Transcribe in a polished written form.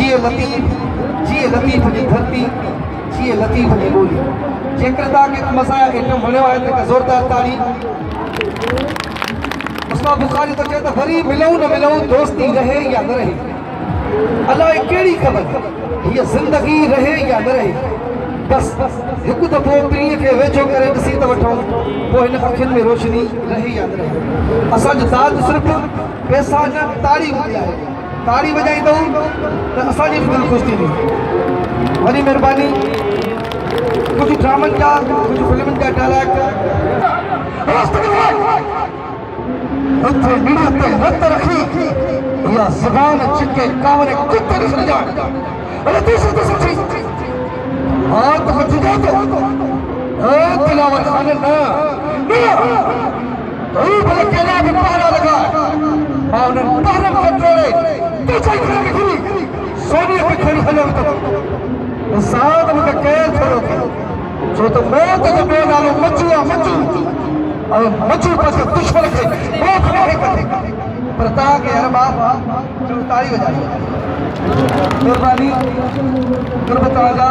जिए लतीफ़ जी धरती, जिए लतीफ़ जी ॿोली। जेकर तव्हांखे मज़ा आइटम वणियो आहे त ज़ोरदार ताड़ी। उस्ताद बुखारी तो चए त वरी मिलूं न मिलूं, दोस्ती रहे या न रहे, अलाए कहिड़ी ख़बर हीअ ज़िंदगी रहे या न रहे। बस हिकु दफ़ो पीढ़ीअ खे वेझो करे ॾिसी त वठूं, पोइ हिन अखियुनि में रोशनी रहे या न रहे। असांजो दाद सिर्फ़ु पैसा न ताड़ी हूंदी आहे। ताड़ी वॼाईंदव त असांजी दिलि ख़ुशि थींदी। वॾी महिरबानी। कुझु ड्रामनि जा, कुझु फिल्मनि जा डायलॉग हथ रखी या ज़बान चिके कावरे कुत्ते न समझान। अरे तू समझी हाँ तो मत जा तो तिलावत खाने ना तू भले केला भी पहरा लगा माउनन पहरम कंट्रोले तू चाहिए कि खुली सोनिया पे खड़ी हलो तो साथ में कैद छोड़ो जो तो मौत जो बेनालो मचू और मचू पर दुश्मन के वो खड़े करते प्रता के हर बाप जो ताली बजाई। मेहरबानी गुरबत आजा